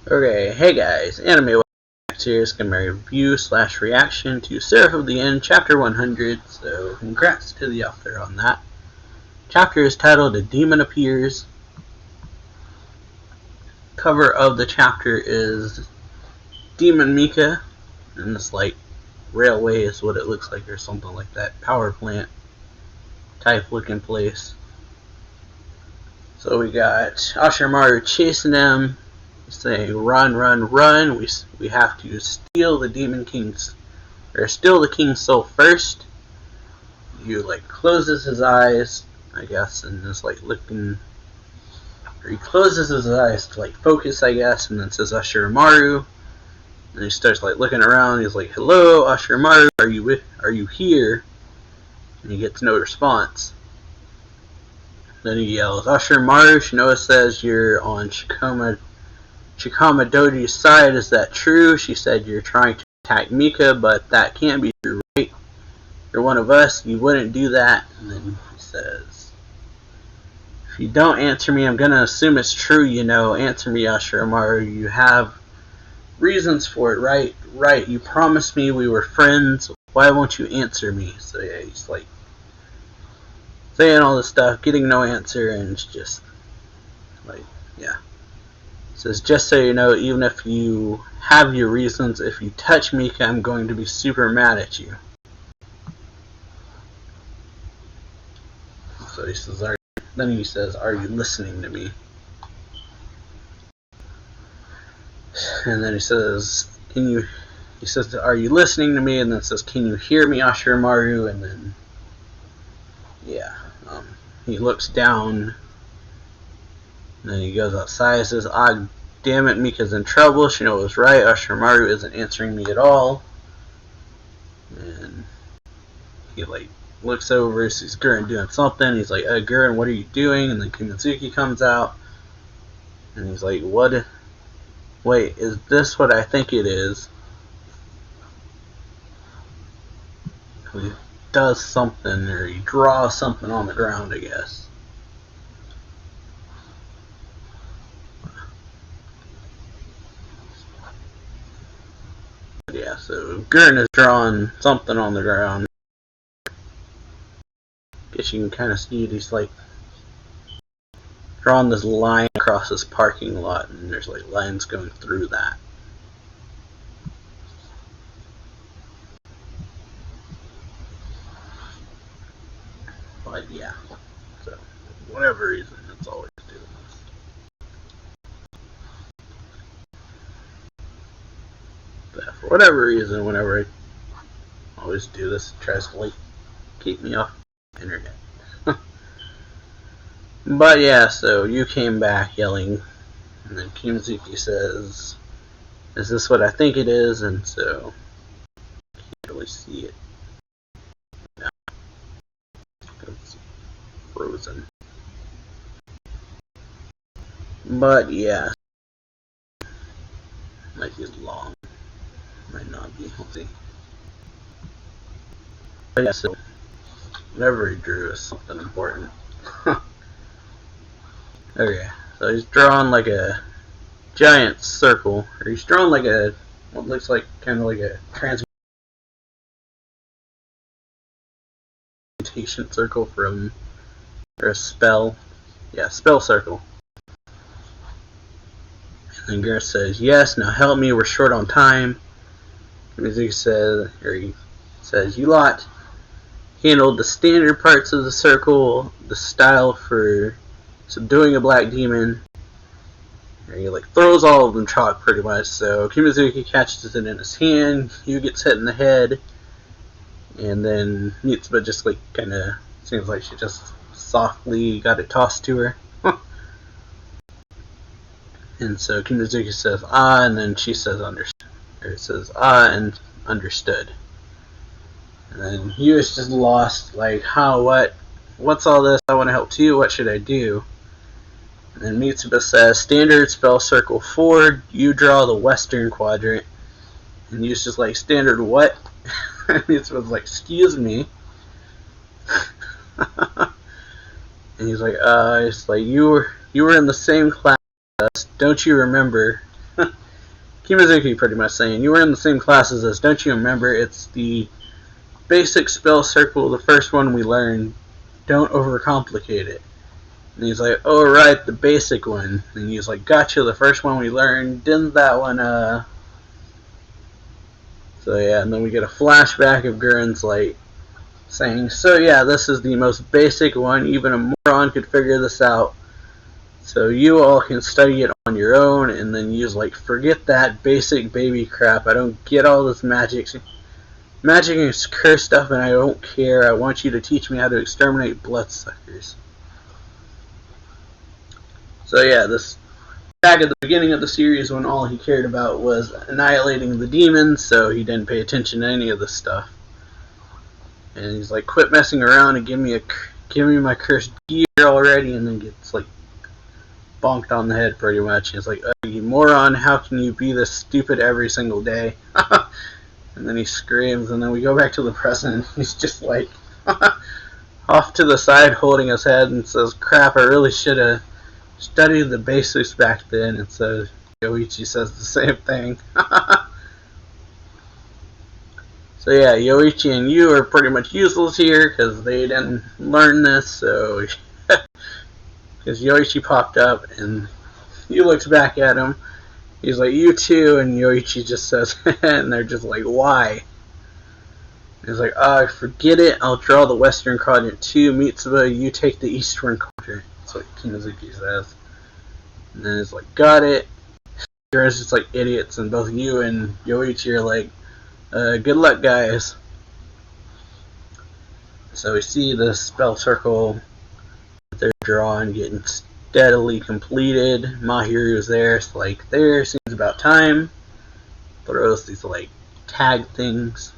Okay, hey guys, Anime here is going to be a review/reaction to Seraph of the End, Chapter 100, so congrats to the author on that. Chapter is titled A Demon Appears. Cover of the chapter is Demon Mika, and this like railway is what it looks like or something like that, power plant type looking place. So we got Ashimaru chasing them, saying run, run, run, we have to steal the Demon King's, or steal the King's soul first. You like closes his eyes, I guess, and is like looking, or he closes his eyes to like focus, I guess, and then says Ashimaru, and he starts like looking around, he's like, hello Ashimaru, are you here? And he gets no response. Then he yells, Ashimaru, Shinoa says you're on Shikama Doji's side, is that true? She said you're trying to attack Mika, but that can't be true, right? You're one of us, you wouldn't do that. And then he says, if you don't answer me, I'm gonna assume it's true, you know. Answer me, Ashimaru, you have reasons for it, right? Right, you promised me we were friends, why won't you answer me? So yeah, he's like saying all this stuff, getting no answer, and it's just like, yeah. It says, just so you know, even if you have your reasons, if you touch Mika, I'm going to be super mad at you. So he says, then he says, are you listening to me? And then he says, he says, are you listening to me? And then says, can you hear me, Ashimaru? And then, yeah, he looks down, and then he goes outside and says, ah, damn it, Mika's in trouble. Shinoa was right, Ashimaru isn't answering me at all. And he like looks over, sees Gurren doing something. He's like, Gurren, what are you doing? And then Kumitsuki comes out, and he's like, what? Wait, is this what I think it is? He does something, or he draws something on the ground, I guess. Yeah, so Gurren is drawing something on the ground. Guess you can kind of see it. He's like drawing this line across this parking lot, and there's like lines going through that. But yeah, so for whatever reason, it's always doing this. But for whatever reason, whenever I always do this, it tries to like keep me off the internet. But yeah, so you came back yelling, and then Kumitsuki says, is this what I think it is? And so you can't really see it now. It's frozen. But yeah, might be long, might not be. We'll see. But yeah, so whatever he drew is something important. Okay, so he's drawing like a giant circle, or he's drawing like a, what looks like kind of like a transmutation circle from, or a spell, yeah, spell circle. And Gurren says, yes, now help me, we're short on time. Mizuki says, or he says, you lot handled the standard parts of the circle, the style for subduing a black demon. And he like throws all of them chalk pretty much. So Kumitsuki catches it in his hand, Hugh gets hit in the head, and then Mitsuba just like kind of seems like she just softly got it tossed to her. And so Kumitsuki says ah, and then she says understood, or it says ah and understood. And then he was just lost, like, how, what's all this? I want to help too, what should I do? And then Mitsuba says, standard spell circle forward, you draw the western quadrant. And he's just like, standard what? And Mitsuba's like, excuse me. And he's like, it's like, you were in the same class as us, don't you remember? Kimazuki pretty much saying, you were in the same classes as, don't you remember? It's the basic spell circle, the first one we learned. Don't overcomplicate it. And he's like, oh right, the basic one. And he's like, gotcha, the first one we learned. Didn't that one, So yeah, and then we get a flashback of Gurren's like, saying, so yeah, this is the most basic one, even a moron could figure this out. So you all can study it on your own, and then use like, forget that basic baby crap. I don't get all this magic. Magic is cursed stuff, and I don't care. I want you to teach me how to exterminate bloodsuckers. So yeah, this back at the beginning of the series when all he cared about was annihilating the demons, so he didn't pay attention to any of this stuff. And he's like, quit messing around and give me my cursed gear already, and then gets like bonked on the head pretty much. He's like, oh, you moron, how can you be this stupid every single day? And then he screams, and then we go back to the present, and he's just like off to the side holding his head and says, crap, I really should have studied the basics back then. And so Yoichi says the same thing. So yeah, Yoichi and you are pretty much useless here because they didn't learn this. So because Yoichi popped up and he looks back at him, he's like, you too, and Yoichi just says, and they're just like, why? He's like, forget it, I'll draw the western quadrant too, Mitsuba, you take the eastern quadrant. That's what Kimazuki says. And then it's like, got it. You're just like idiots, and both you and Yoichi are like, good luck, guys. So we see the spell circle that they're drawing getting steadily completed. Mahiru's there. It's like, there, seems about time. Throws these like tag things,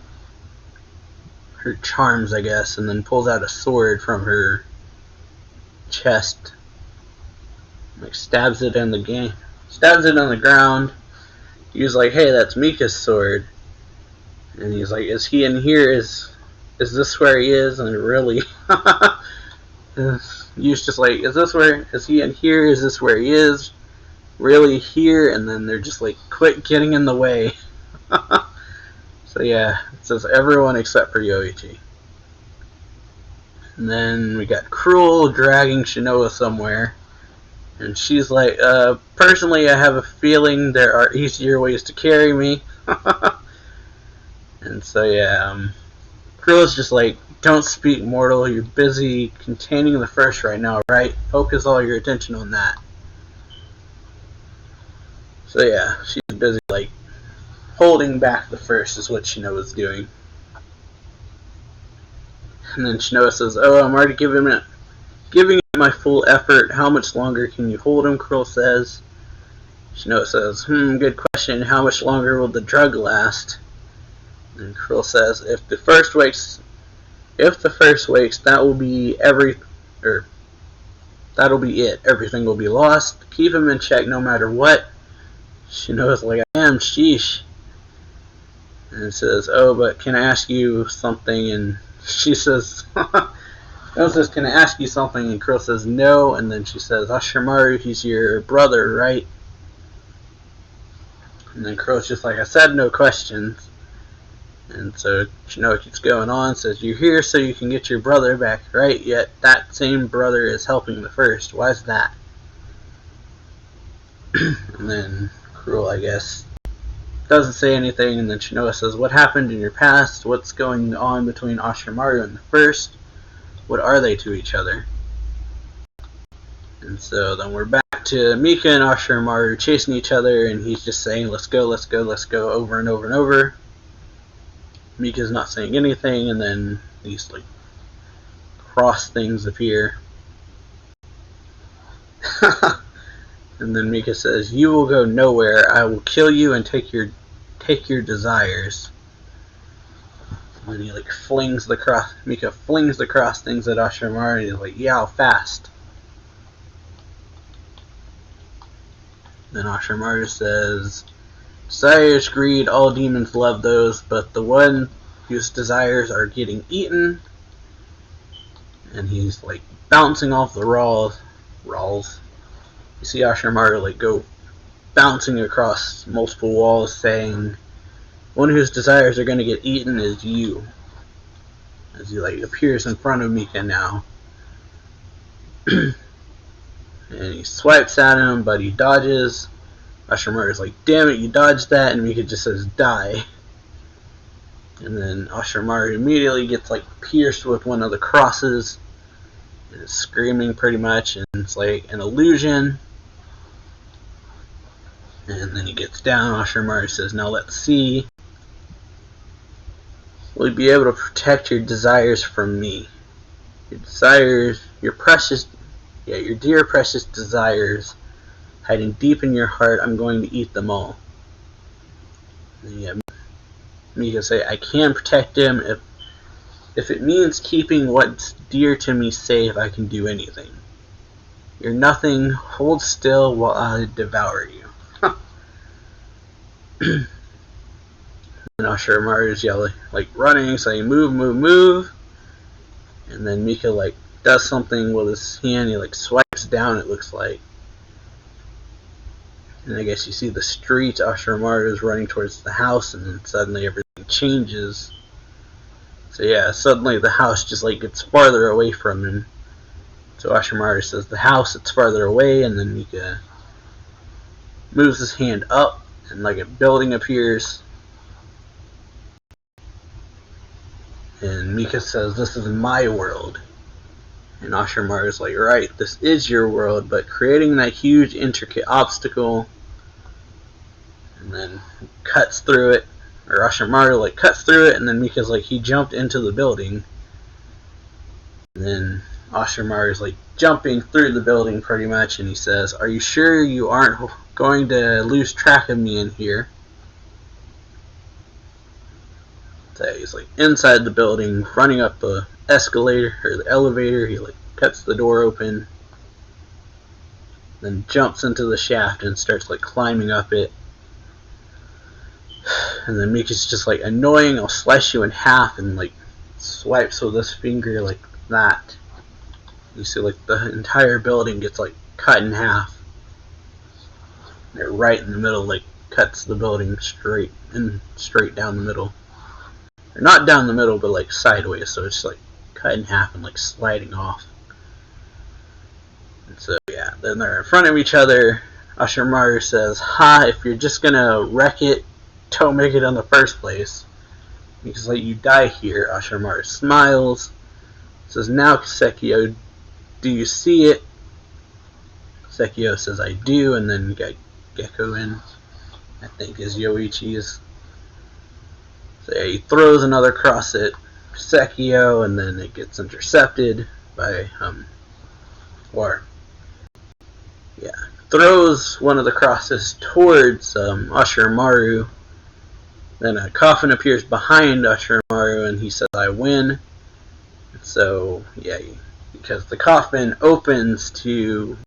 her charms, I guess, and then pulls out a sword from her chest. Like stabs it on the ground. He's like, hey, that's Mika's sword. And he's like, is he in here? Is this where he is? And really, he's just like, is he in here? Is this where he is? Really here? And then they're just like, quit getting in the way. So yeah, it says everyone except for Yoichi. And then we got Cruel dragging Shinoa somewhere. And she's like, personally, I have a feeling there are easier ways to carry me. And so yeah, Cruel's just like, don't speak, mortal, you're busy containing the first right now, right? Focus all your attention on that. So yeah, she's busy like holding back the first is what Shinoa's doing. And then Shinoa says, oh, I'm already giving it my full effort. How much longer can you hold him? Cruel says. Shinoa says, good question. How much longer will the drug last? And Cruel says, if the first wakes, that'll be it. Everything will be lost. Keep him in check no matter what. Shinoa's like, I am, sheesh. And it says, oh, but can I ask you something? And she says, Shinoa says, can I ask you something? And Cruel says, no. And then she says, Ashimaru, he's your brother, right? And then Cruel's just like, I said no questions. And so Shinoa keeps going on, says, you're here so you can get your brother back, right? Yet that same brother is helping the first. Why is that? And then Cruel, I guess, doesn't say anything, and then Shinoa says, what happened in your past? What's going on between Ashimaru and the first? What are they to each other? And so then we're back to Mika and Ashimaru chasing each other, and he's just saying, let's go, let's go, let's go, over and over and over. Mika's not saying anything, and then these like cross things appear. And then Mika says, you will go nowhere. I will kill you and take your desires. And he like Mika flings the cross things at Ashimaru, and he's like, yeah, fast. Then Ashimaru says, desires, greed, all demons love those, but the one whose desires are getting eaten. And he's like bouncing off the walls. You see Ashimaru like go bouncing across multiple walls saying, "One whose desires are going to get eaten is you." As he like appears in front of Mika now. And he swipes at him, but he dodges. Ashimaru's like, "Damn it, you dodged that," and Mika just says, "Die." And then Ashimaru immediately gets like pierced with one of the crosses and is screaming pretty much, and it's like an illusion. And then he gets down. Ashimaru says, "Now let's see. Will you be able to protect your desires from me? Your desires, your dear precious desires, hiding deep in your heart, I'm going to eat them all." And Mika say, "I can protect him. If it means keeping what's dear to me safe, I can do anything. You're nothing. Hold still while I devour you." And Ashimaru's yelling, like running, saying, "Move, move, move." And then Mika like does something with his hand. He like swipes down, it looks like. And I guess you see the street. Ashimaru is running towards the house, and then suddenly everything changes. So yeah, suddenly the house just like gets farther away from him. So Ashimaru says, "The house, it's farther away," and then Mika moves his hand up, and like a building appears. And Mika says, "This is my world." And Ashimaru is like, "Right, this is your world, but creating that huge intricate obstacle," and then cuts through it. Or Ashimaru like cuts through it, and then Mika's like, "He jumped into the building." And then Ashimaru's like jumping through the building pretty much, and he says, "Are you sure you aren't going to lose track of me in here?" So he's like inside the building, running up the escalator or the elevator. He like cuts the door open, then jumps into the shaft and starts like climbing up it. And then Mika's just like, "Annoying, I'll slice you in half," and like swipes with his finger like that. You see like the entire building gets like cut in half. And right in the middle, like cuts the building straight down the middle. Or not down the middle, but like sideways, so it's like cut in half and like sliding off. And so yeah, then they're in front of each other. Ashimaru says, "Ha, if you're just gonna wreck it, don't make it in the first place. Because like you die here." Ashimaru smiles. Says, "Now Sekio, do you see it?" Sekio says, "I do," and then you got Gecko in, I think is Yoichi's. So yeah, he throws another cross at Sekio, and then it gets intercepted by throws one of the crosses towards Ashimaru. Then a coffin appears behind Ashimaru, and he says, "I win." So yeah, because the coffin opens to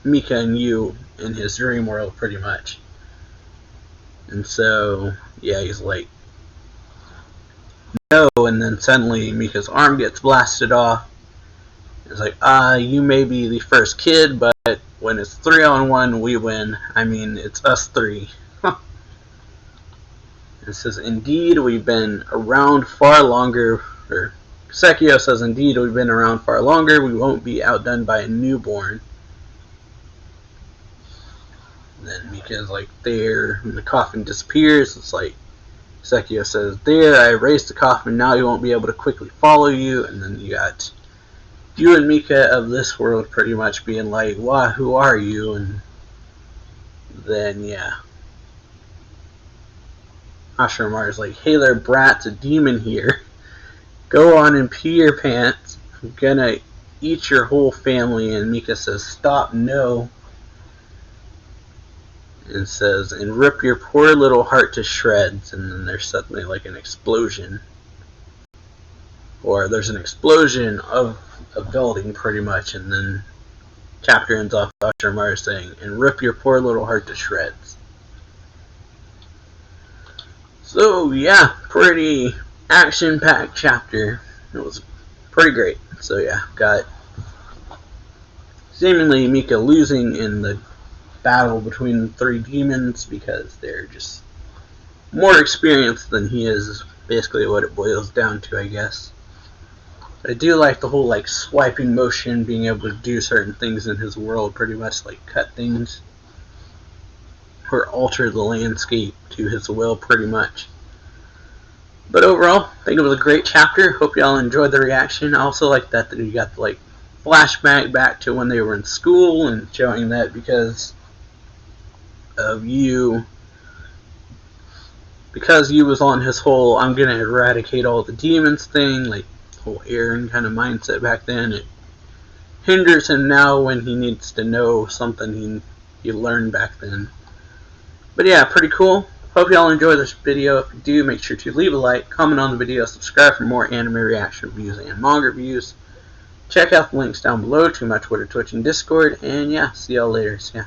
Mika and you in his dream world pretty much. And so yeah, he's like, "No," and then suddenly Mika's arm gets blasted off. It's like, "You may be the first kid, but when it's 3-on-1, we win. I mean, it's us three." It says, "Indeed, we've been around far longer," or Sekio says, "Indeed, we've been around far longer. We won't be outdone by a newborn." And then Mika's like there, and the coffin disappears. It's like Sekio says, "There, I erased the coffin. Now he won't be able to quickly follow you." And then you got you and Mika of this world pretty much being like, "Why? Who are you?" And then yeah, Ashimaru's like, "Hey there, brat, a demon here. Go on and pee your pants. I'm gonna eat your whole family." And Mika says, "Stop, no." And says, "And rip your poor little heart to shreds." And then there's suddenly like an explosion. Or there's an explosion of a building pretty much, and then chapter ends off with Ashimaru saying, "And rip your poor little heart to shreds." So yeah, pretty action-packed chapter. It was pretty great. So yeah, got seemingly Mika losing in the battle between the three demons because they're just more experienced than he is basically what it boils down to, I guess. I do like the whole like swiping motion, being able to do certain things in his world, pretty much like cut things or alter the landscape to his will, pretty much. But overall, I think it was a great chapter. Hope y'all enjoyed the reaction. I also like that you got the like flashback back to when they were in school and showing that because of you. Because you was on his whole I'm gonna eradicate all the demons thing, like whole Aaron kind of mindset back then, it hinders him now when he needs to know something he learned back then. But yeah, pretty cool. Hope y'all enjoy this video. If you do, make sure to leave a like, comment on the video, subscribe for more anime reaction reviews and manga reviews. Check out the links down below to my Twitter, Twitch, and Discord. And yeah, see y'all later. So, yeah.